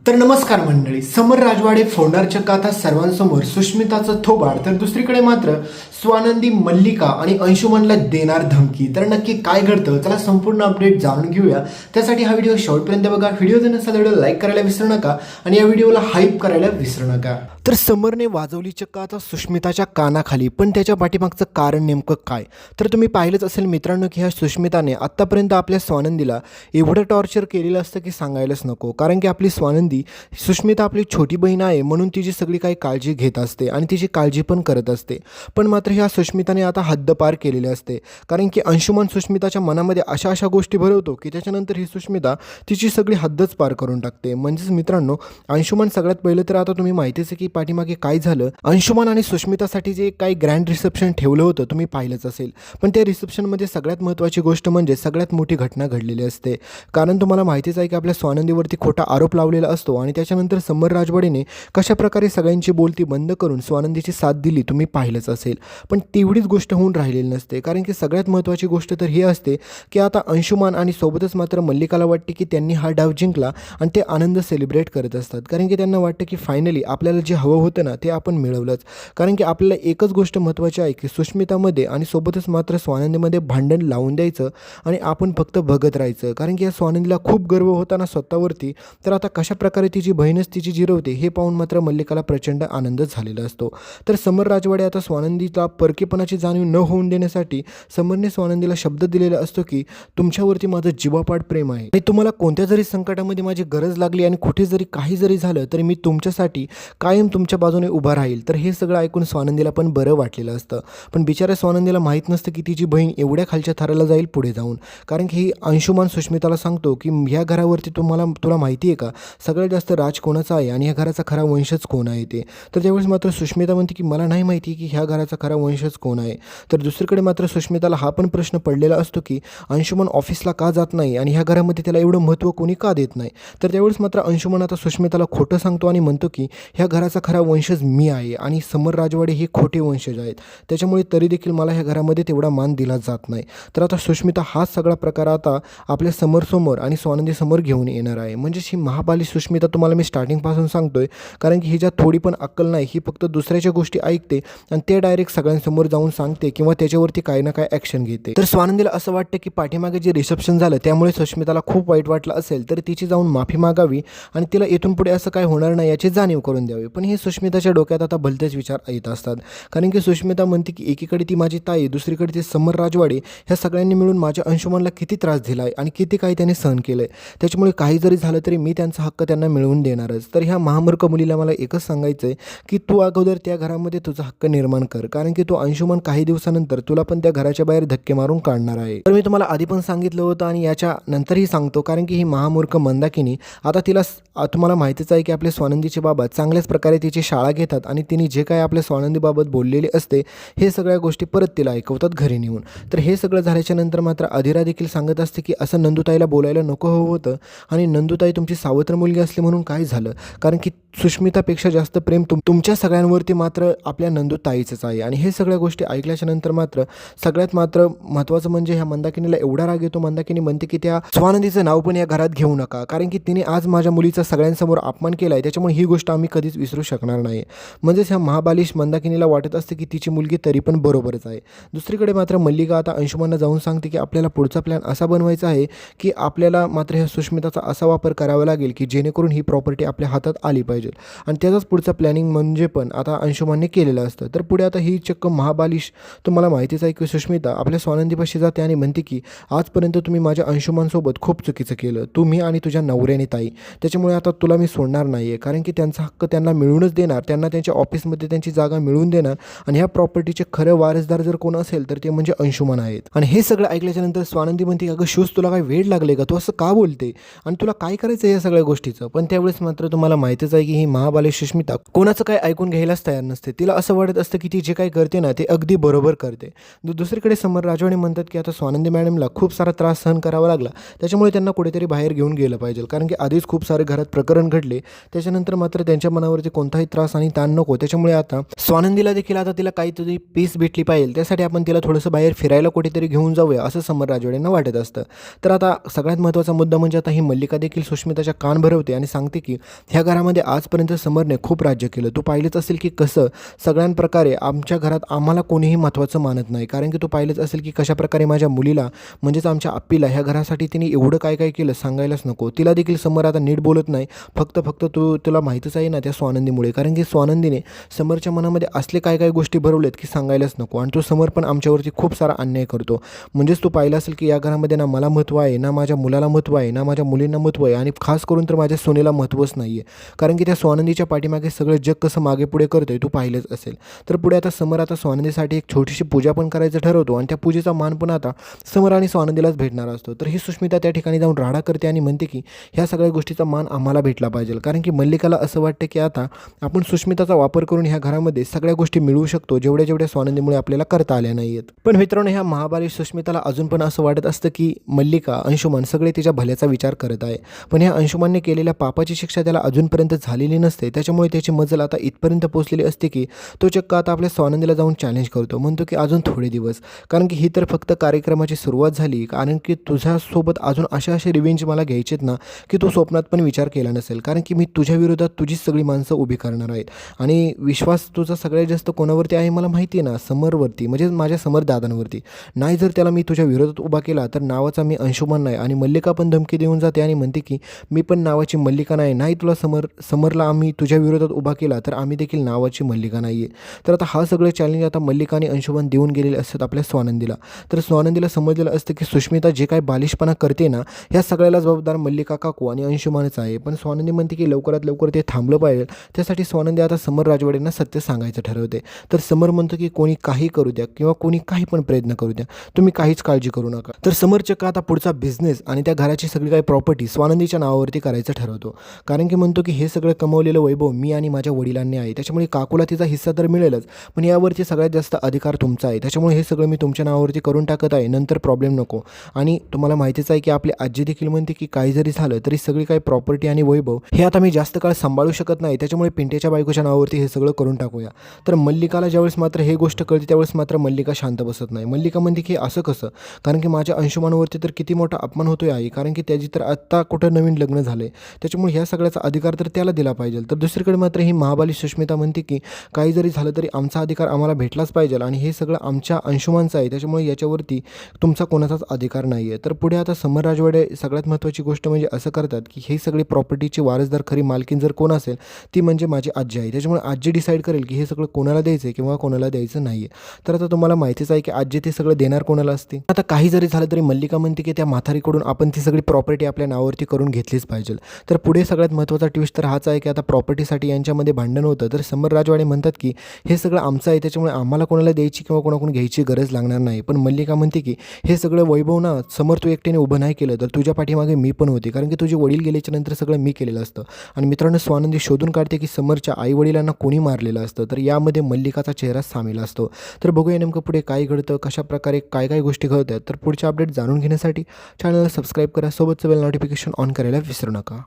तर नमस्कार मंडळी, समर राजवाडे फोडणारच्या कथा सर्वांसमोर सुष्मिताचं थोबाड, तर दुसरीकडे मात्र स्वानंदी मल्लिका आणि अंशुमनला देणार धमकी. तर नक्की काय घडतं, चला संपूर्ण अपडेट जाणून घेऊया. त्यासाठी हा व्हिडिओ शेवटपर्यंत बघा. व्हिडिओ जर नसेल व्हिडिओ लाईक करायला विसरू नका आणि या व्हिडिओला हाईप करायला विसरू नका. तर समरने वाजवली चक्क आता सुष्मिताच्या कानाखाली, पण त्याच्या पाठीमागचं कारण नेमकं काय? तर तुम्ही पाहिलंच असेल मित्रांनो की ह्या सुष्मिताने आत्तापर्यंत आपल्या स्वानंदीला एवढं टॉर्चर केलेलं असतं की सांगायलाच नको. कारण की आपली स्वानंदी, सुष्मिता आपली छोटी बहीण आहे म्हणून तिची सगळी काही काळजी घेत असते आणि तिची काळजी पण करत असते. पण मात्र ह्या सुष्मिताने आता हद्द पार केलेली असते. कारण की अंशुमन सुष्मिताच्या मनामध्ये अशा गोष्टी भरवतो की त्याच्यानंतर ही सुष्मिता तिची सगळी हद्दच पार करून टाकते. म्हणजेच मित्रांनो, अंशुमन सगळ्यात पहिलं तर आता तुम्ही माहितीच आहे की पाठीमागे काय झालं. अंशुमन आणि सुष्मितासाठी जे काही ग्रँड रिसेप्शन ठेवलं होतं तुम्ही पाहिलंच असेल. पण त्या रिसेप्शनमध्ये सगळ्यात महत्त्वाची गोष्ट म्हणजे सगळ्यात मोठी घटना घडलेली असते. कारण तुम्हाला माहितीच आहे की आपल्या स्वानंदीवरती खोटा आरोप लावलेला असतो आणि त्याच्यानंतर समर राजवाडेने कशाप्रकारे सगळ्यांची बोलती बंद करून स्वानंदीची साथ दिली तुम्ही पाहिलंच असेल. पण तेवढीच गोष्ट होऊन राहिलेली नसते. कारण की सगळ्यात महत्त्वाची गोष्ट तर ही असते की आता अंशुमन आणि सोबतच मात्र मल्लिकाला वाटते की त्यांनी हा डाव जिंकला आणि ते आनंद सेलिब्रेट करत असतात. कारण की त्यांना वाटतं की फायनली आपल्याला जे हवं होतं ना ते आपण मिळवलंच. कारण की आपल्याला एकच गोष्ट महत्त्वाची आहे की सुष्मितामध्ये आणि सोबतच मात्र स्वानंदीमध्ये भांडण लावून द्यायचं आणि आपण फक्त बघत राहायचं. कारण की या स्वानंदीला खूप गर्व होता ना स्वतःवरती, तर आता कशाप्रकारे तिची बहीणच तिची जिरवते हे पाहून मात्र मल्लिकाला प्रचंड आनंद झालेला असतो. तर समर राजवाडे आता स्वानंदीला परकेपणाची जाणीव न होऊन देण्यासाठी समरने स्वानंदीला शब्द दिलेला असतो की तुमच्यावरती माझं जीवापाड प्रेम आहे आणि तुम्हाला कोणत्या जरी संकटामध्ये माझी गरज लागली आणि कुठे जरी काही जरी झालं तरी मी तुमच्यासाठी कायम तुमच्या बाजूने उभा राहील. तर हे सगळं ऐकून स्वानंदीला पण बरं वाटलेलं असतं. पण बिचाऱ्या स्वानंदीला माहीत नसतं की तिची बहीण एवढ्या खालच्या थराला जाईल पुढे जाऊन. कारण की अंशुमन सुष्मिताला सांगतो की ह्या घरावरती तुला माहिती आहे का सगळ्यात जास्त राज कोणाचा आहे आणि ह्या घराचा खरा वंशच कोण आहे ते. तर त्यावेळेस मात्र सुष्मिता म्हणते की मला नाही माहिती की ह्या घराचा खरा वंशच कोण आहे. तर दुसरीकडे मात्र सुष्मिताला हा पण प्रश्न पडलेला असतो की अंशुमन ऑफिसला का जात नाही आणि ह्या घरामध्ये त्याला एवढं महत्त्व कोणी का देत नाही. तर त्यावेळेस मात्र अंशुमन आता सुष्मिताला खोटं सांगतो आणि म्हणतो की ह्या घराचा खरा वंशज मी आहे आणि समर राजवाडे हे खोटे वंशज आहेत. त्याच्यामुळे तरी देखील मला ह्या घरामध्ये तेवढा मान दिला जात नाही. तर आता सुष्मिता हाच सगळा प्रकार आता आपल्या समोर आणि स्वानंदीसमोर घेऊन येणार आहे. म्हणजेच ही महाबाली सुष्मिता तुम्हाला मी स्टार्टिंगपासून सांगतोय. कारण की हिच्यात थोडी पण अक्कल नाही. ही फक्त दुसऱ्याच्या गोष्टी ऐकते आणि ते डायरेक्ट सगळ्यांसमोर जाऊन सांगते किंवा त्याच्यावरती काही ना काही ॲक्शन घेते. तर स्वानंदीला असं वाटतं की पाठीमागे जे रिसेप्शन झालं त्यामुळे सुष्मिताला खूप वाईट वाटलं असेल तर तिची जाऊन माफी मागावी आणि तिला इथून पुढे असं काय होणार नाही याची जाणीव करून द्यावी. पण हे सुष्मिताच्या डोक्यात आता भलतेच विचार येत असतात. कारण की सुष्मिता म्हणते की एकीकडे ती माझी ताई, दुसरीकडे ते समर राजवाडे, ह्या सगळ्यांनी मिळून माझ्या अंशुमनला किती त्रास दिला आहे आणि किती काही त्यांनी सहन केलं आहे. त्याच्यामुळे काही जरी झालं तरी मी त्यांचा हक्क त्यांना मिळवून देणारच. तर ह्या महामूर्ख मुलीला मला एकच सांगायचं आहे की तू अगोदर त्या घरामध्ये तुझा हक्क निर्माण कर. कारण की तो अंशुमन काही दिवसानंतर तुला पण त्या घराच्या बाहेर धक्के मारून काढणार आहे. तर मी तुम्हाला आधी पण सांगितलं होतं आणि याच्या नंतरही सांगतो. कारण की ही महामूर्ख मंदाकिनी आता तिला तुम्हाला माहितीच आहे की आपले स्वानंदीचे बाबा चांगल्याच प्रकारे तिची शाळा घेतात आणि तिने जे काय आपल्या स्वानंदीबाबत बोललेले असते हे सगळ्या गोष्टी परत तिला ऐकवतात घरी नेऊन. तर हे सगळं झाल्याच्या नंतर मात्र अधिरा देखील सांगत असते की असं नंदुताईला बोलायला नको हवं होतं आणि नंदुताई तुमची सावत्र मुलगी असली म्हणून काय झालं. कारण की सुष्मितापेक्षा जास्त प्रेम तुमच्या सगळ्यांवरती मात्र आपल्या नंदुताईचंच आहे. आणि हे सगळ्या गोष्टी ऐकल्याच्या नंतर मात्र सगळ्यात मात्र महत्त्वाचं म्हणजे ह्या मंदाकिनीला एवढा राग येतो. मंदाकिनी म्हणते की त्या स्वानंदीचं नाव पण या घरात घेऊ नका. कारण की तिने आज माझ्या मुलीचा सगळ्यांसमोर अपमान केला आहे. त्याच्यामुळे ही गोष्ट आम्ही कधीच विसरू शकणार नाही. म्हणजेच ह्या महाबालिश मंदाकिनीला वाटत असते की तिची मुलगी तरी पण बरोबरच आहे. दुसरीकडे मात्र मल्लिका आता अंशुमनला जाऊन सांगते की आपल्याला पुढचा प्लॅन असा बनवायचा आहे की आपल्याला मात्र ह्या सुष्मिताचा असा वापर करावा लागेल की जेणेकरून ही प्रॉपर्टी आपल्या हातात आली पाहिजे. आणि त्याचाच पुढचा प्लॅनिंग म्हणजे पण आता अंशुमनने केलेलं असतं. तर पुढे आता ही चक्क महाबालिश तुम्हाला माहितीच आहे की सुष्मिता आपल्या स्वानंदीपाशी जाते आणि म्हणते की आजपर्यंत तुम्ही माझ्या अंशुमनसोबत खूप चुकीचं केलं, तुम्ही आणि तुझ्या नवऱ्याने ताई. त्याच्यामुळे आता तुला मी सोडणार नाही आहे. कारण की त्यांचा हक्क त्यांना मिळूनच देणार, त्यांना त्यांच्या ऑफिसमध्ये त्यांची जागा मिळवून देणार आणि ह्या प्रॉपर्टीचे खरं वारसदार जर कोण असेल तर ते म्हणजे अंशुमन आहेत. आणि हे सगळं ऐकल्याच्यानंतर स्वानंदी म्हणते अगं शूज तुला काय वेळ लागले का, तू असं का बोलते आणि तुला काय करायचं या सगळ्या गोष्टीचं. पण त्यावेळेस मात्र तुम्हाला माहितीच आहे की ही महाबाली सुष्मिता कोणाचं काय ऐकून घ्यायलाच तयार नसते. तिला असं वाटत असतं की ती जे काही करते ना ते अगदी बरोबर करते. दुसरीकडे समर राजवाडे म्हणतात की आता स्वानंदी मॅडमला खूप सारा त्रास सहन करावा लागला, त्याच्यामुळे त्यांना कुठेतरी बाहेर घेऊन गेलं पाहिजे. कारण की आधीच खूप सारे घरात प्रकरण घडले, त्याच्यानंतर मात्र त्यांच्या मनावरती कोणताही त्रास आणि ताण नको. त्याच्यामुळे आता स्वानंदीला देखील आता तिला काहीतरी पीस भेटली पाहिजे, त्यासाठी आपण तिला थोडंसं बाहेर फिरायला कुठेतरी घेऊन जाऊया असं समर राजवाडेंना वाटत असतं. तर आता सगळ्यात महत्त्वाचा मुद्दा म्हणजे आता ही मल्लिका देखील सुष्मिताच्या कान भरवते आणि सांगते की ह्या घरामध्ये आजपर्यंत समरने खूप राज्य केलं. तू पाहिलंच असेल की कसं सगळ्या प्रकारे आमच्या घरात आम्हाला कोणीही महत्त्वाचं मानत नाही. कारण की तू पाहिलंच असेल की कशाप्रकारे माझ्या मुलीला म्हणजेच आमच्या आप्पीला ह्या घरासाठी तिने एवढं काय काय केलं सांगायलाच नको. तिला देखील समर आता नीट बोलत नाही. फक्त तुला माहीतच आहे ना त्या स्वानंदीमुळे. कारण की स्वानंदीने समरच्या मनामध्ये असले काय काय गोष्टी भरवलेत की सांगायलाच नको. आणि तो समर पण आमच्यावरती खूप सारा अन्याय करतो. म्हणजेच तू पाहिलं असेल की या घरामध्ये ना मला महत्त्व आहे, ना माझ्या मुलाला महत्त्व आहे, ना माझ्या मुलींना महत्त्व आहे आणि खास करून तर माझ्या सोनेला महत्त्वच नाही आहे. कारण की त्या स्वानंदीच्या पाठीमागे सगळं जग कसं मागे पुढे करतोय तू पाहिलंच असेल. तर पुढे आता समर आता स्वानंदीसाठी एक छोटीशी पूजा पण करायचं ठरवतो आणि त्या पूजेचा मान पण आता समर आणि स्वानंदीलाच भेटणार असतो. तर ही सुष्मिता त्या ठिकाणी जाऊन राडा करते आणि म्हणते की ह्या सगळ्या गोष्टीचा मान आम्हाला भेटला पाहिजे. कारण की मल्लिकाला असं वाटतं की आता आपण सुष्मिताचा वापर करून ह्या घरामध्ये सगळ्या गोष्टी मिळवू शकतो जेवढ्या स्वानंदीमुळे आपल्याला करता आल्या नाही आहेत. पण मित्रांनो, ह्या महाबाली सुष्मिताला अजून पण असं वाटत असतं की मल्लिका, अंशुमन सगळे तिच्या भल्याचा विचार करत आहे. पण ह्या अंशुमनने केलेल्या पापाची शिक्षा त्याला अजूनपर्यंत झालेली नसते. त्याच्यामुळे त्याची मजल आता इथपर्यंत पोहोचलेली असते की तो चक्क आता आपल्या स्वानंदीला जाऊन चॅलेंज करतो. म्हणतो की अजून थोडे दिवस, कारण की ही तर फक्त कार्यक्रमाची सुरुवात झाली. कारण की तुझ्यासोबत अजून असे रिव्हेंज मला घ्यायचेत ना की तू स्वप्नात पण विचार केला नसेल. कारण की मी तुझ्या विरोधात तुझीच सगळी माणसं उभी करणार आहेत. आणि विश्वास तुझा सगळ्यात जास्त कोणावरती आहे मला माहिती आहे ना, समरवरती, म्हणजे माझ्या समर दादांवरती. नाही जर त्याला मी तुझ्या विरोधात उभा केला तर नावाचा मी अंशुमन नाही. आणि मल्लिका पण धमकी देऊन जाते आणि म्हणते की मी पण नावाची मल्लिका नाही तुला समरला आम्ही तुझ्या विरोधात उभा केला तर आम्ही देखील नावाची मल्लिका नाही आहे. तर आता हा सगळं चॅलेंज आता मल्लिका आणि अंशुमन देऊन गेलेले असतात आपल्या स्वानंदीला. तर स्वानंदीला समजलेलं असतं की सुष्मिता जे काही बालिशपणा करते ना, ह्या सगळ्याला जबाबदार मल्लिका काकू आणि अंशुमनच आहे. पण स्वानंदी म्हणते की लवकरात लवकर ते थांबलं पाहिजे. त्यासाठी स्वानंदी आता समर राजवाडेंना सत्य सांगायचं ठरवते. तर समर म्हणतो की कोणी काही करू द्या किंवा कोणी काही पण प्रयत्न करू द्या, तुम्ही काहीच काळजी करू नका. तर समर चक्क आता पुढचा बिझनेस आणि त्या घराची सगळी काही प्रॉपर्टी स्वानंदीच्या नावावरती करायचं ठरवतो. कारण की म्हणतो की हे सगळं कमवलेलं वैभव मी आणि माझ्या वडिलांनी आहे, त्याच्यामुळे काकूला तिचा हिस्सा तर मिळेलच, पण यावरती सगळ्यात जास्त अधिकार तुमचा आहे. त्याच्यामुळे हे सगळं मी तुमच्या नावावरती करून टाकत आहे, नंतर प्रॉब्लेम नको. आणि तुम्हाला माहितीच आहे की आपली आजी देखील म्हणते की काही जरी झालं तरी सगळी काही प्रॉपर्टी आणि वैभव हे आता मी जास्त काळ सांभाळू शकत नाही, त्याच्यामुळे पिंट्याच्या बायकोच्या नावावरती हे सगळं करून टाकूया. तर मल्लिकाला ज्यावेळेस मात्र हे गोष्ट कळते त्यावेळेस मात्र मल्लिका शांत बसत नाही. मल्लिका म्हणते की असं कसं, कारण की माझ्या अंशुमानावरती तर किती मोठा अपमान होतोय आई, कारण की त्याची तर आत्ता कुठं नवीन लग्न झालंय, त्याच्यामुळे ह्या सगळ्याचा अधिकार तर त्याला दिला पाहिजे. तर दुसरीकडे मात्र ही महाबाली सुष्मिता म्हणते की काही जरी झालं तरी आमचा अधिकार आम्हाला भेटलाच पाहिजे आणि हे सगळं आमच्या अंशुमानचं आहे, त्याच्यामुळे याच्यावरती तुमचा कोणाचाच अधिकार नाही आहे. तर पुढे आता समर राजवाडे सगळ्यात महत्त्वाची गोष्ट म्हणजे असं करतात की हे सगळी प्रॉपर्टीची वारसदार खरी मालकीन जर कोण असेल ती म्हणजे माझी आजी आहे. त्याच्यामुळे आजी डिसाईड करेल की हे सगळं कोणाला द्यायचं आहे किंवा कोणाला द्यायचं नाही आहे. तर आता तुम्हाला माहितीच आहे की आजी ते सगळं देणार कोणाला असते. आता काही जरी झालं तरी मल्लिका म्हणते की त्या म्हातारीकडून आपण ती सगळी प्रॉपर्टी आपल्या नावावरती करून घेतलीच पाहिजे. तर पुढे सगळ्यात महत्त्वाचा ट्विस्ट तर हाच आहे की आता प्रॉपर्टीसाठी यांच्यामध्ये भांडण होतं. तर समर राजवाडे म्हणतात की हे सगळं आमचं आहे, त्याच्यामुळे आम्हाला कोणाला द्यायची किंवा कोणाकडून घ्यायची गरज लागणार नाही. पण मल्लिका म्हणते की हे सगळं वैभव ना समर तू एकट्याने उभं नाही केलं, तर तुझ्या पाठीमागे मी पण होते, कारण की तुझे वडील गेल्याच्या नंतर सगळं मी केलेलं असतं. आणि मित्रांनो, स्वानंदी शोधून काढते की समरच्या आई वडिलांना कोणी मारलेलं असतं. तर यामध्ये मल्लिकाचा चेहरा सामील असतो. तर बघूया नेमकं पुढे काय घडतं, कशा प्रकारे काय काय गोष्टी घडतात. तर पुढच्या अपडेट जाणून घेण्यासाठी चॅनलला सबस्क्राईब करा, सोबतचं बेल नोटिफिकेशन ऑन करायला विसरू नका.